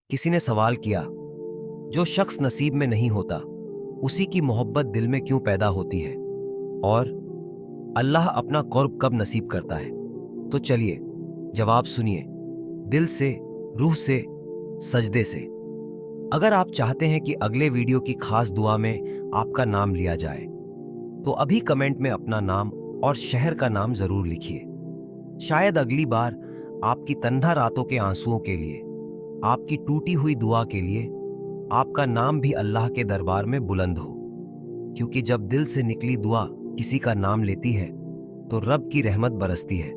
किसी ने सवाल किया, जो शख्स नसीब में नहीं होता उसी की मोहब्बत दिल में क्यों पैदा होती है, और अल्लाह अपना क़ुर्ब कब नसीब करता है? तो चलिए जवाब सुनिए, दिल से, रूह से, सजदे से। अगर आप चाहते हैं कि अगले वीडियो की खास दुआ में आपका नाम लिया जाए तो अभी कमेंट में अपना नाम और शहर का नाम जरूर लिखिए। शायद अगली बार आपकी तन्हा रातों के आंसुओं के लिए, आपकी टूटी हुई दुआ के लिए आपका नाम भी अल्लाह के दरबार में बुलंद हो। क्योंकि जब दिल से निकली दुआ किसी का नाम लेती है तो रब की रहमत बरसती है।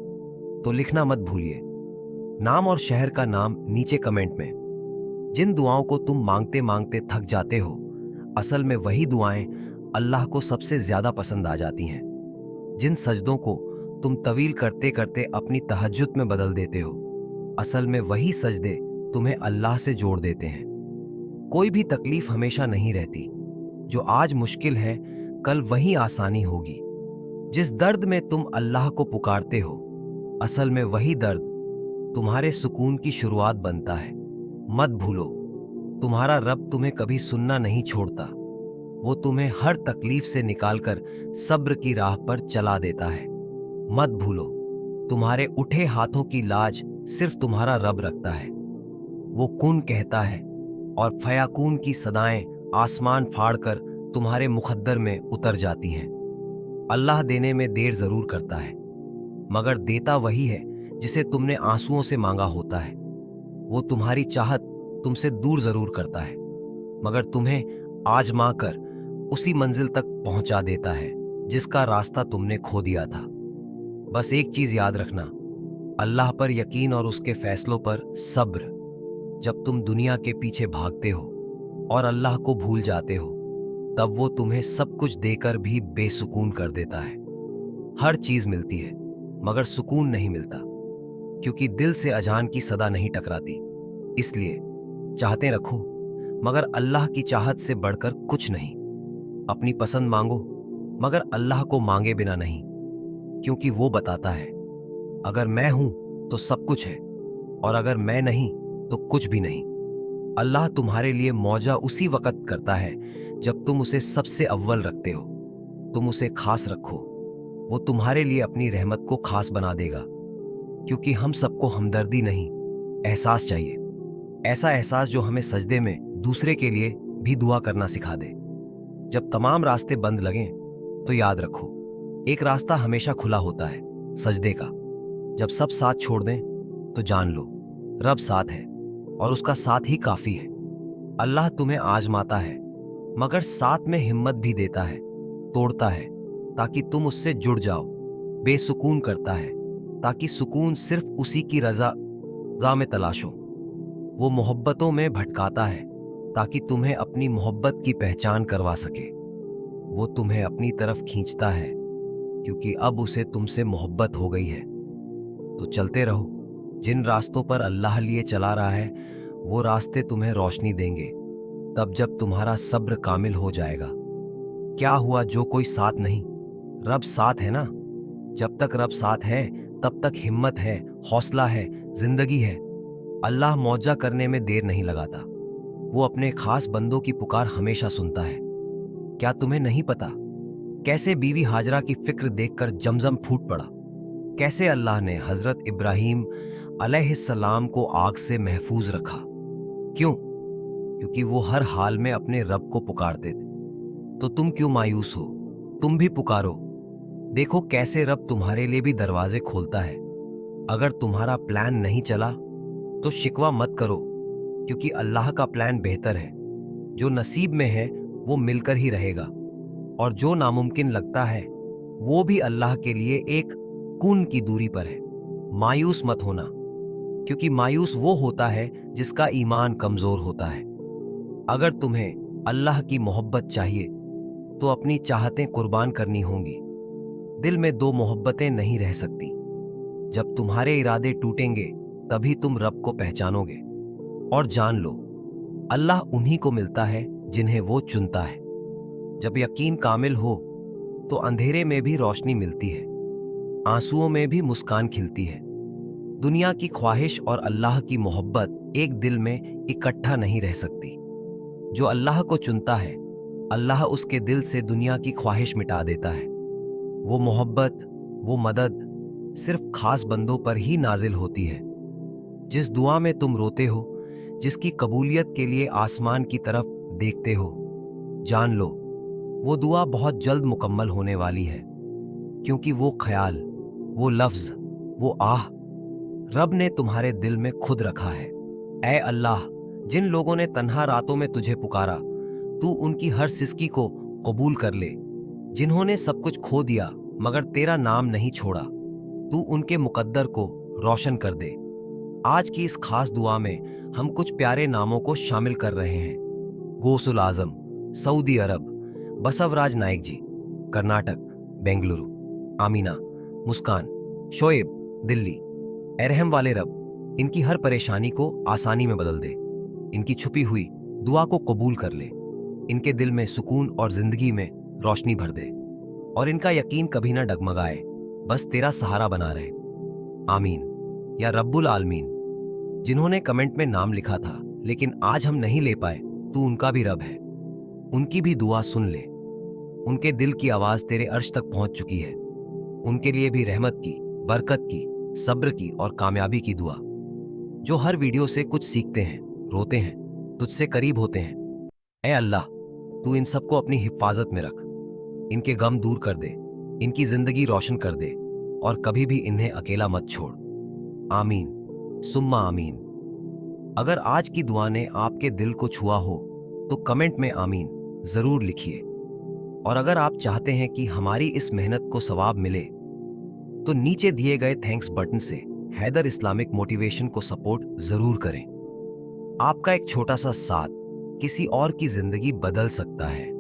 तो लिखना मत भूलिए, नाम और शहर का नाम नीचे कमेंट में। जिन दुआओं को तुम मांगते मांगते थक जाते हो, असल में वही दुआएं अल्लाह को सबसे ज्यादा पसंद आ जाती हैं। जिन सजदों को तुम तवील करते करते अपनी तहज्जुद में बदल देते हो, असल में वही सजदे तुम्हें अल्लाह से जोड़ देते हैं। कोई भी तकलीफ हमेशा नहीं रहती। जो आज मुश्किल है कल वही आसानी होगी। जिस दर्द में तुम अल्लाह को पुकारते हो, असल में वही दर्द तुम्हारे सुकून की शुरुआत बनता है। मत भूलो, तुम्हारा रब तुम्हें कभी सुनना नहीं छोड़ता। वो तुम्हें हर तकलीफ से निकालकर सब्र की राह पर चला देता है। मत भूलो, तुम्हारे उठे हाथों की लाज सिर्फ तुम्हारा रब रखता है। वो कुन कहता है और फयाकून की सदाएं आसमान फाड़कर तुम्हारे मुकद्दर में उतर जाती हैं। अल्लाह देने में देर जरूर करता है, मगर देता वही है जिसे तुमने आंसुओं से मांगा होता है। वो तुम्हारी चाहत तुमसे दूर जरूर करता है, मगर तुम्हें आजमा कर उसी मंजिल तक पहुंचा देता है जिसका रास्ता तुमने खो दिया था। बस एक चीज याद रखना, अल्लाह पर यकीन और उसके फैसलों पर सब्र। जब तुम दुनिया के पीछे भागते हो और अल्लाह को भूल जाते हो, तब वो तुम्हें सब कुछ देकर भी बेसुकून कर देता है। हर चीज मिलती है मगर सुकून नहीं मिलता, क्योंकि दिल से अजान की सदा नहीं टकराती। इसलिए चाहते रखो, मगर अल्लाह की चाहत से बढ़कर कुछ नहीं। अपनी पसंद मांगो, मगर अल्लाह को मांगे बिना नहीं, क्योंकि वो बताता है, अगर मैं हूं तो सब कुछ है, और अगर मैं नहीं तो कुछ भी नहीं। अल्लाह तुम्हारे लिए मौजा उसी वक्त करता है जब तुम उसे सबसे अव्वल रखते हो। तुम उसे खास रखो, वो तुम्हारे लिए अपनी रहमत को खास बना देगा। क्योंकि हम सबको हमदर्दी नहीं, एहसास चाहिए। ऐसा एहसास जो हमें सजदे में दूसरे के लिए भी दुआ करना सिखा दे। जब तमाम रास्ते बंद लगें तो याद रखो, एक रास्ता हमेशा खुला होता है, सजदे का। जब सब साथ छोड़ दें तो जान लो, रब साथ है और उसका साथ ही काफी है। अल्लाह तुम्हें आजमाता है, मगर साथ में हिम्मत भी देता है, तोड़ता है ताकि तुम उससे जुड़ जाओ, बेसुकून करता है ताकि सुकून सिर्फ उसी की रज़ा में तलाशो। वो मोहब्बतों में भटकाता है ताकि तुम्हें अपनी मोहब्बत की पहचान करवा सके। वो तुम्हें अपनी तरफ खींचता है क्योंकि अब उसे तुमसे मोहब्बत हो गई है। तो चलते रहो, जिन रास्तों पर अल्लाह लिए चला रहा है वो रास्ते तुम्हें रोशनी देंगे, तब जब तुम्हारा सब्र कामिल हो जाएगा। क्या हुआ जो कोई साथ नहीं, रब साथ है ना। जब तक रब साथ है तब तक हिम्मत है, हौसला है, जिंदगी है। अल्लाह मौजा करने में देर नहीं लगाता। वो अपने खास बंदों की पुकार हमेशा सुनता है। क्या तुम्हें नहीं पता कैसे बीवी हाजरा की फिक्र देखकर जमजम फूट पड़ा? कैसे अल्लाह ने हजरत इब्राहीम अलैहिस्सलाम को आग से महफूज रखा? क्यों? क्योंकि वो हर हाल में अपने रब को पुकारते थे। तो तुम क्यों मायूस हो? तुम भी पुकारो। देखो कैसे रब तुम्हारे लिए भी दरवाजे खोलता है। अगर तुम्हारा प्लान नहीं चला तो शिकवा मत करो, क्योंकि अल्लाह का प्लान बेहतर है। जो नसीब में है वो मिलकर ही रहेगा, और जो नामुमकिन लगता है वो भी अल्लाह के लिए एक कून की दूरी पर है। मायूस मत होना, क्योंकि मायूस वो होता है जिसका ईमान कमजोर होता है। अगर तुम्हें अल्लाह की मोहब्बत चाहिए तो अपनी चाहतें कुर्बान करनी होंगी। दिल में दो मोहब्बतें नहीं रह सकती। जब तुम्हारे इरादे टूटेंगे तभी तुम रब को पहचानोगे। और जान लो, अल्लाह उन्हीं को मिलता है जिन्हें वो चुनता है। जब यकीन कामिल हो तो अंधेरे में भी रोशनी मिलती है, आंसुओं में भी मुस्कान खिलती है। दुनिया की ख्वाहिश और अल्लाह की मोहब्बत एक दिल में इकट्ठा नहीं रह सकती। जो अल्लाह को चुनता है, अल्लाह उसके दिल से दुनिया की ख्वाहिश मिटा देता है। वो मोहब्बत, वो मदद सिर्फ खास बंदों पर ही नाजिल होती है। जिस दुआ में तुम रोते हो, जिसकी कबूलियत के लिए आसमान की तरफ देखते हो, जान लो वो दुआ बहुत जल्द मुकम्मल होने वाली है, क्योंकि वो ख्याल, वो लफ्ज, वो आह रब ने तुम्हारे दिल में खुद रखा है। ऐ अल्लाह, जिन लोगों ने तन्हा रातों में तुझे पुकारा, तू उनकी हर सिसकी को कबूल कर ले। जिन्होंने सब कुछ खो दिया मगर तेरा नाम नहीं छोड़ा, तू उनके मुकद्दर को रोशन कर दे। आज की इस खास दुआ में हम कुछ प्यारे नामों को शामिल कर रहे हैं। गौसुल आजम, सऊदी अरब, बसवराज नाइक जी, कर्नाटक, बेंगलुरु। आमीना, मुस्कान, शोएब, दिल्ली। एरहम वाले रब, इनकी हर परेशानी को आसानी में बदल दे। इनकी छुपी हुई दुआ को कबूल कर ले। इनके दिल में सुकून और जिंदगी में रोशनी भर दे, और इनका यकीन कभी ना डगमगाए, बस तेरा सहारा बना रहे। आमीन या रब्बुल आलमीन। जिन्होंने कमेंट में नाम लिखा था लेकिन आज हम नहीं ले पाए, तू उनका भी रब है। उनकी भी दुआ सुन ले। उनके दिल की आवाज तेरे अर्श तक पहुंच चुकी है। उनके लिए भी रहमत की, बरकत की, सब्र की और कामयाबी की दुआ। जो हर वीडियो से कुछ सीखते हैं, रोते हैं, तुझसे करीब होते हैं। ऐ अल्लाह, तू इन सबको अपनी हिफाजत में रख। इनके गम दूर कर दे, इनकी जिंदगी रोशन कर दे, और कभी भी इन्हें अकेला मत छोड़। आमीन सुम्मा आमीन। अगर आज की दुआ ने आपके दिल को छुआ हो तो कमेंट में आमीन जरूर लिखिए। और अगर आप चाहते हैं कि हमारी इस मेहनत को सवाब मिले, तो नीचे दिए गए थैंक्स बटन से हैदर इस्लामिक मोटिवेशन को सपोर्ट जरूर करें। आपका एक छोटा सा साथ किसी और की जिंदगी बदल सकता है।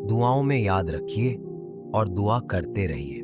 दुआओं में याद रखिए और दुआ करते रहिए।